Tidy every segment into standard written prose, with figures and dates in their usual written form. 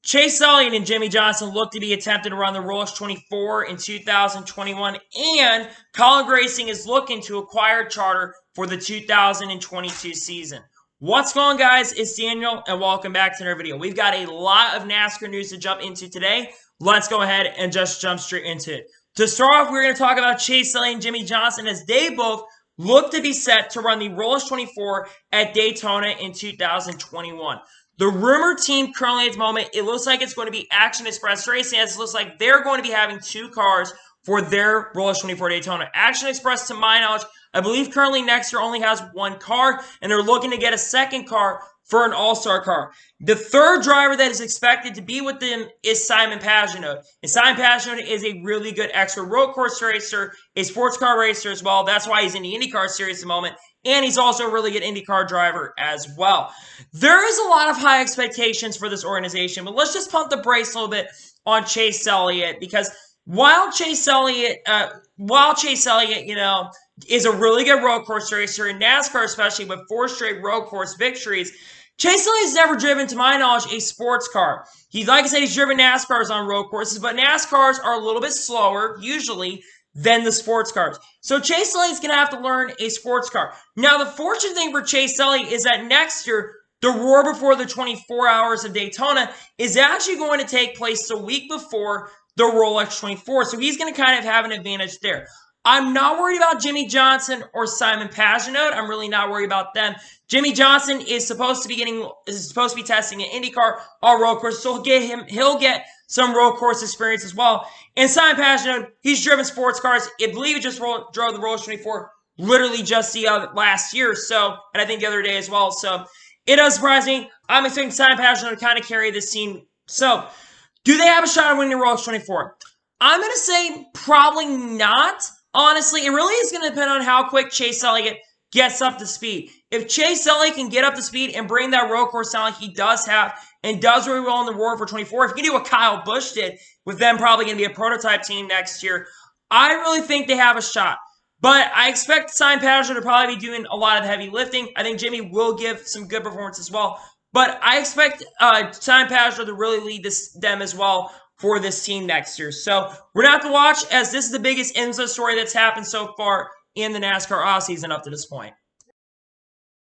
Chase Elliott and Jimmie Johnson look to be attempting to run the Rolex 24 in 2021, and Kaulig Racing is looking to acquire charter for the 2022 season. What's going on, guys? It's Daniel, and welcome back to another video. We've got a lot of NASCAR news to jump into today. Let's go ahead and just jump straight into it. To start off, we're going to talk about Chase Elliott and Jimmie Johnson as they both look to be set to run the Rolex 24 at Daytona in 2021. The rumored team currently at the moment, it looks like it's going to be Action Express Racing, as it looks like they're going to be having two cars for their Rolex 24 Daytona. Action Express, to my knowledge, I believe currently next year only has one car, and they're looking to get a second car for an all-star car. The third driver that is expected to be with them is Simon Pagenaud. And Simon Pagenaud is a really good expert road course racer, a sports car racer as well. That's why he's in the IndyCar series at the moment. And he's also a really good IndyCar driver as well. There is a lot of high expectations for this organization, but let's just pump the brakes a little bit on Chase Elliott, because while Chase Elliott, is a really good road course racer in NASCAR, especially with 4 straight road course victories, Chase Elliott's never driven, to my knowledge, a sports car. Like I said, he's driven NASCARs on road courses, but NASCARs are a little bit slower, usually, than the sports cars. So Chase Elliott's going to have to learn a sports car. Now, the fortunate thing for Chase Elliott is that next year, the Roar Before the 24 Hours of Daytona is actually going to take place the week before the Rolex 24. So he's going to kind of have an advantage there. I'm not worried about Jimmie Johnson or Simon Pagenaud. I'm really not worried about them. Jimmie Johnson is supposed to be testing an IndyCar all road course, so he'll get some road course experience as well. And Simon Pagenaud, he's driven sports cars. I believe he just drove the Rolex 24 literally just the last year or so, and I think the other day as well. So it does surprise me. I'm expecting Simon Pagenaud to kind of carry this team. So do they have a shot at winning the Rolex 24? I'm going to say probably not. Honestly, it really is going to depend on how quick Chase Elliott gets up to speed. If Chase Elliott can get up to speed and bring that road course sound like he does have and does really well in the Roar for 24, if he can do what Kyle Busch did, with them probably going to be a prototype team next year, I really think they have a shot. But I expect Simon Pagenaud to probably be doing a lot of the heavy lifting. I think Jimmie will give some good performance as well. But I expect Simon Pagenaud to really lead them as well for this team next year. So we're going to have to watch, as this is the biggest IMSA story that's happened so far in the NASCAR offseason up to this point.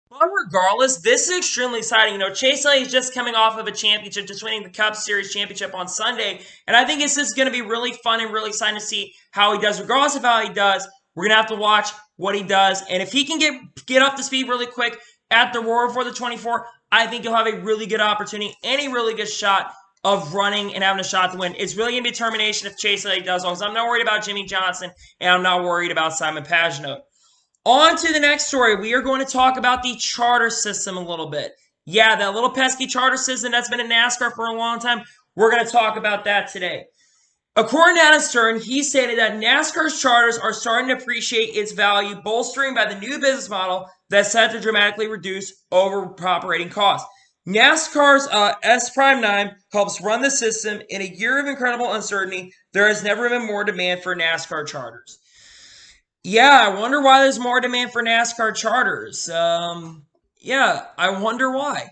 But regardless, this is extremely exciting. Chase Elliott is just coming off of a championship, just winning the Cup Series championship on Sunday. And I think it's just going to be really fun and really exciting to see how he does. Regardless of how he does, we're going to have to watch what he does. And if he can get up to speed really quick at the Roar for the 24, I think he'll have a really good opportunity and a really good shot of running and having a shot to win. It's really going to be a determination if Chase Elliott does well, because I'm not worried about Jimmie Johnson, and I'm not worried about Simon Pagenaud. On to the next story. We are going to talk about the charter system a little bit. Yeah, that little pesky charter system that's been in NASCAR for a long time. We're going to talk about that today. According to Adam Stern, he stated that NASCAR's charters are starting to appreciate its value, bolstering by the new business model that's set to dramatically reduce operating costs. NASCAR's S-Prime9 helps run the system. In a year of incredible uncertainty, there has never been more demand for NASCAR charters. Yeah, I wonder why there's more demand for NASCAR charters. Yeah, I wonder why.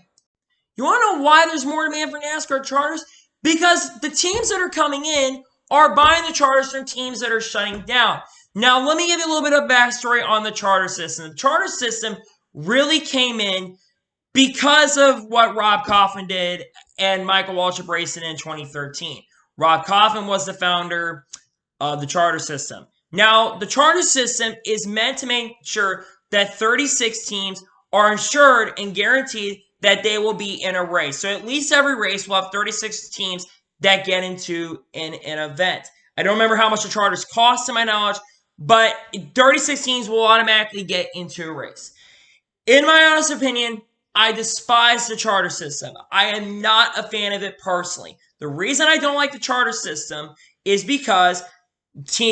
You want to know why there's more demand for NASCAR charters? Because the teams that are coming in are buying the charters from teams that are shutting down. Now, let me give you a little bit of backstory on the charter system. The charter system really came in because of what Rob Coughlin did and Michael Waltrip Racing in 2013. Rob Coughlin was the founder of the charter system. Now, the charter system is meant to make sure that 36 teams are insured and guaranteed that they will be in a race. So at least every race will have 36 teams that get into an event. I don't remember how much the charters cost, to my knowledge, but 36 teams will automatically get into a race. In my honest opinion, I despise the charter system. I am not a fan of it personally. The reason I don't like the charter system is because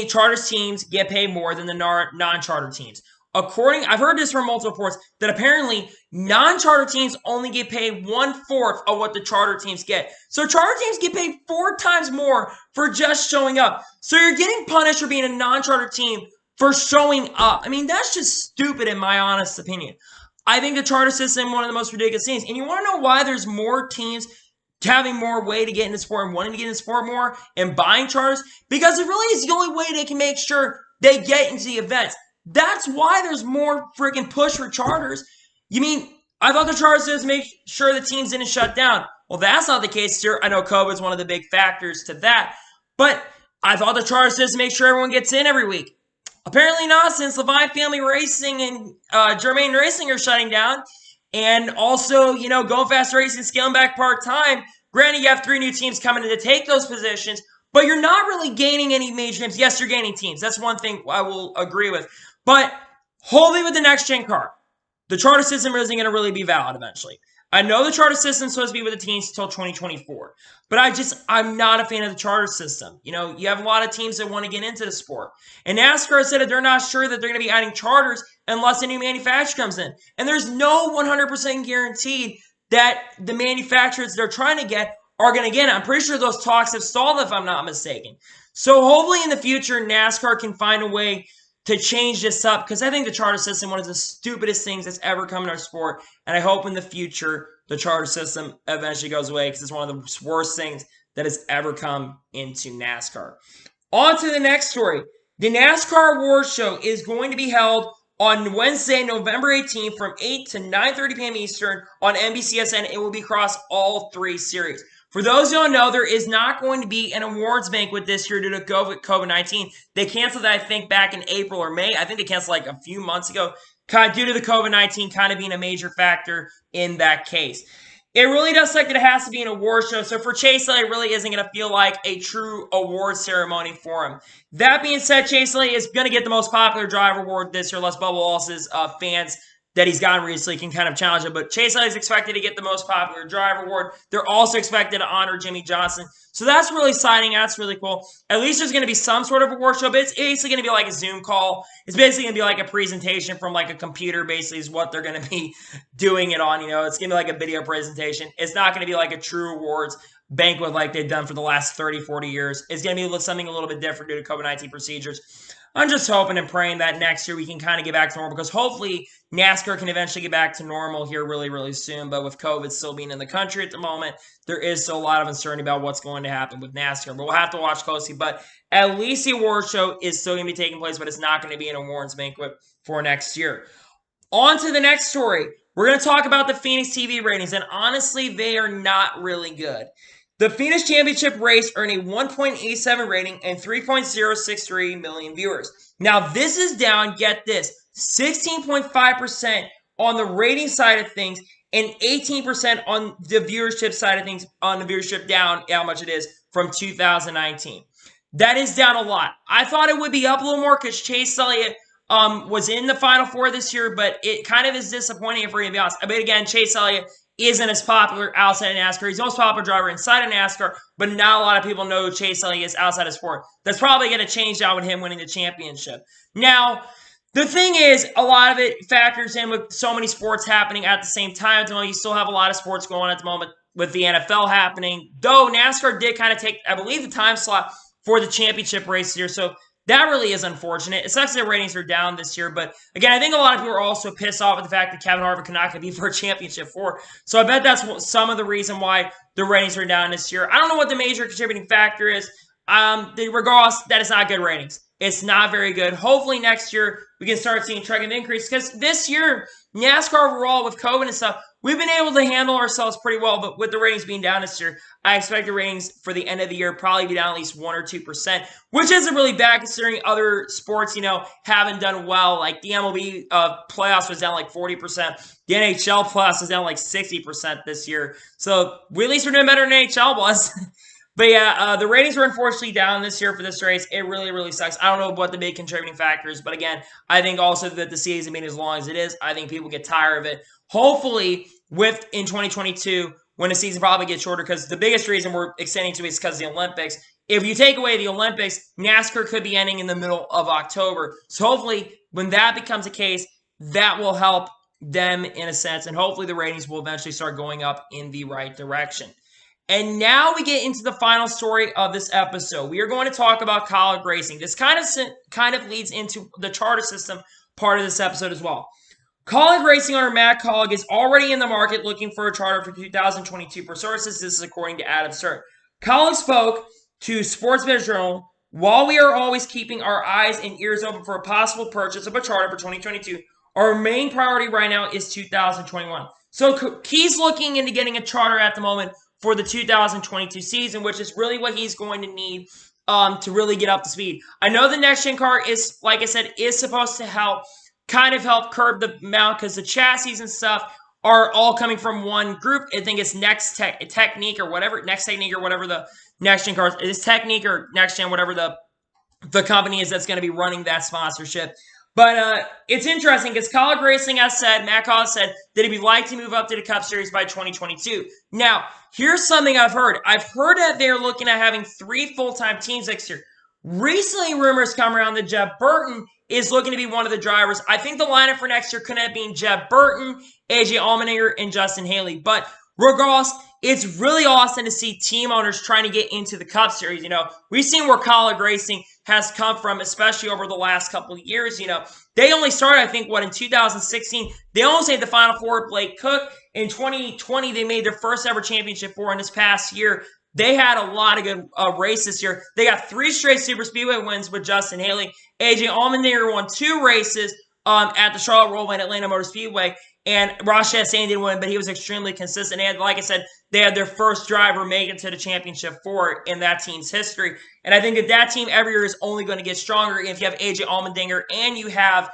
charter teams get paid more than the non-charter teams. I've heard this from multiple reports, that apparently non-charter teams only get paid 1/4 of what the charter teams get. So charter teams get paid 4 times more for just showing up. So you're getting punished for being a non-charter team for showing up. I mean, that's just stupid in my honest opinion. I think the charter system is one of the most ridiculous things. And you want to know why there's more teams having more way to get into sport and wanting to get into sport more and buying charters, because it really is the only way they can make sure they get into the events. That's why there's more freaking push for charters. You mean, I thought the charter system make sure the teams didn't shut down. Well, that's not the case here. I know COVID is one of the big factors to that, but I thought the charter system make sure everyone gets in every week. Apparently not, since Levine Family Racing and Germain Racing are shutting down. And also, Go Fast Racing scaling back part-time. Granted, you have 3 new teams coming in to take those positions, but you're not really gaining any major names. Yes, you're gaining teams. That's one thing I will agree with. But hopefully with the next-gen car, the charter system isn't going to really be valid eventually. I know the charter system is supposed to be with the teams until 2024, but I'm not a fan of the charter system. You have a lot of teams that want to get into the sport. And NASCAR said that they're not sure that they're going to be adding charters unless a new manufacturer comes in. And there's no 100% guaranteed that the manufacturers they're trying to get are going to get it. I'm pretty sure those talks have stalled, if I'm not mistaken. So hopefully in the future, NASCAR can find a way to change this up, because I think the charter system is one of the stupidest things that's ever come in our sport, and I hope in the future the charter system eventually goes away, because it's one of the worst things that has ever come into NASCAR. On to the next story. The NASCAR Awards Show is going to be held on Wednesday, November 18th from 8 to 9:30 p.m. Eastern on NBCSN. It will be across all 3 series. For those who don't know, there is not going to be an awards banquet this year due to COVID-19. They canceled that, I think, back in April or May. I think they canceled like a few months ago, due to the COVID-19 kind of being a major factor in that case. It really does suck that it has to be an award show. So for Chase Elliott, it really isn't going to feel like a true award ceremony for him. That being said, Chase Elliott is going to get the most popular driver award this year, unless Bubba Wallace's fans that he's gotten recently can kind of challenge him. But Chase Elliott is expected to get the most popular driver award. They're also expected to honor Jimmie Johnson. So that's really exciting. That's really cool. At least there's going to be some sort of award show, but it's basically going to be like a Zoom call. It's basically going to be like a presentation from like a computer, basically, is what they're going to be doing it on. It's going to be like a video presentation. It's not going to be like a true awards banquet like they've done for the last 30, 40 years. It's going to be something a little bit different due to COVID-19 procedures. I'm just hoping and praying that next year we can kind of get back to normal, because hopefully NASCAR can eventually get back to normal here really, really soon. But with COVID still being in the country at the moment, there is still a lot of uncertainty about what's going to happen with NASCAR. But we'll have to watch closely. But at least the award show is still going to be taking place, but it's not going to be an awards banquet for next year. On to the next story. We're going to talk about the Phoenix TV ratings, and honestly, they are not really good. The Phoenix Championship race earned a 1.87 rating and 3.063 million viewers. Now, this is down, get this, 16.5% on the rating side of things and 18% on the viewership side of things, on the viewership down, how much it is, from 2019. That is down a lot. I thought it would be up a little more because Chase Elliott was in the Final Four this year, but it kind of is disappointing if we're going to be honest. But again, Chase Elliott isn't as popular outside of NASCAR. He's the most popular driver inside of NASCAR, but not a lot of people know who Chase Elliott is outside of sport. That's probably going to change out with him winning the championship. Now, the thing is, a lot of it factors in with so many sports happening at the same time. You still have a lot of sports going on at the moment with the NFL happening, though NASCAR did kind of take, I believe, the time slot for the championship race here. So that really is unfortunate. It sucks that ratings are down this year, but again, I think a lot of people are also pissed off at the fact that Kevin Harvick could not compete for a championship for. So I bet that's some of the reason why the ratings are down this year. I don't know what the major contributing factor is. Regardless, that is not good ratings. It's not very good. Hopefully next year we can start seeing trend of increase, because this year, NASCAR overall with COVID and stuff, we've been able to handle ourselves pretty well, but with the ratings being down this year, I expect the ratings for the end of the year probably be down at least 1 or 2%, which isn't really bad considering other sports, haven't done well. Like the MLB playoffs was down like 40%. The NHL playoffs was down like 60% this year. So at least we're doing better than NHL was. But yeah, the ratings were unfortunately down this year for this race. It really, really sucks. I don't know what the big contributing factor is, but again, I think also that the season being as long as it is, I think people get tired of it. Hopefully, in 2022, when the season probably gets shorter, because the biggest reason we're extending to it is because of the Olympics. If you take away the Olympics, NASCAR could be ending in the middle of October. So hopefully, when that becomes a case, that will help them in a sense, and hopefully the ratings will eventually start going up in the right direction. And now we get into the final story of this episode. We are going to talk about Kaulig racing. This kind of leads into the charter system part of this episode as well. Kaulig Racing owner Matt Kaulig is already in the market looking for a charter for 2022 per sources. This is according to Adam Stern. Kaulig spoke to Sports Business Journal. While we are always keeping our eyes and ears open for a possible purchase of a charter for 2022, our main priority right now is 2021. So he's looking into getting a charter at the moment for the 2022 season, which is really what he's going to need to really get up to speed. I know the next gen car is, like I said, is supposed to help curb the amount because the chassis and stuff are all coming from one group. I think it's Next Technique or whatever the next gen cars is, Technique or Next Gen, whatever the company is that's going to be running that sponsorship. But it's interesting because Kaulig Racing has said, Matt Kaulig said that he'd like to move up to the Cup Series by 2022. Now, here's something I've heard. I've heard that they're looking at having 3 full-time teams next year. Recently, rumors come around that Jeff Burton is looking to be one of the drivers. I think the lineup for next year could have been Jeff Burton, AJ Allmendinger, and Justin Haley. But regardless, it's really awesome to see team owners trying to get into the Cup Series. You know, we've seen where Kaulig Racing has come from, especially over the last couple of years. You know, they only started, I think, in 2016, they almost made the Final Four with Blake Cook. In 2020, they made their first ever championship four. In this past year, they had a lot of good races here. They got 3 straight Super Speedway wins with Justin Haley. AJ Allmendinger won 2 races at the Charlotte Roval and Atlanta Motor Speedway. And Ross Chastain didn't win, but he was extremely consistent. And like I said, they had their first driver make it to the championship four in that team's history. And I think that team every year is only going to get stronger if you have AJ Allmendinger and you have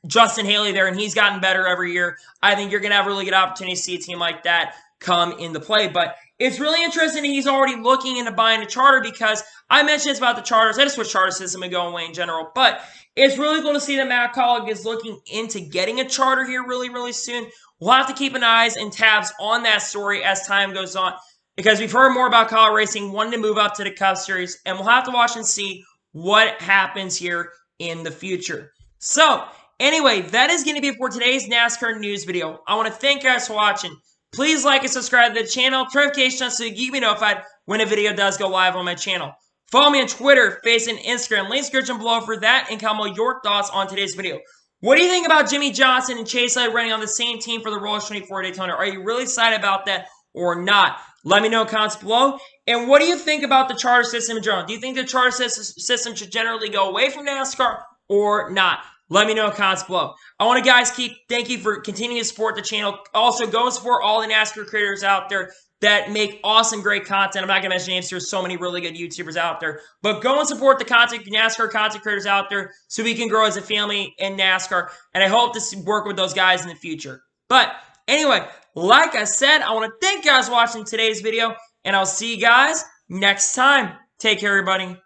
Justin Haley there, and he's gotten better every year. I think you're going to have a really good opportunity to see a team like that come into play. But it's really interesting that he's already looking into buying a charter because I mentioned it's about the charters. I just switch charter system and go away in general. But it's really cool to see that Matt Kaulig is looking into getting a charter here really, really soon. We'll have to keep an eyes and tabs on that story as time goes on because we've heard more about Kaulig Racing wanting to move up to the Cup Series, and we'll have to watch and see what happens here in the future. So, anyway, that is going to be it for today's NASCAR news video. I want to thank you guys for watching. Please like and subscribe to the channel, turn notifications so you can be notified when a video does go live on my channel. Follow me on Twitter, Facebook, and Instagram. Link in the description below for that, and comment your thoughts on today's video. What do you think about Jimmie Johnson and Chase Elliott running on the same team for the Rolex 24 Daytona? Are you really excited about that or not? Let me know in the comments below. And what do you think about the charter system in general? Do you think the charter system should generally go away from NASCAR or not? Let me know in the comments below. I want to, guys, thank you for continuing to support the channel. Also, go and support all the NASCAR creators out there that make awesome, great content. I'm not going to mention names. There's so many really good YouTubers out there. But go and support the NASCAR content creators out there so we can grow as a family in NASCAR. And I hope to work with those guys in the future. But anyway, like I said, I want to thank you guys for watching today's video. And I'll see you guys next time. Take care, everybody.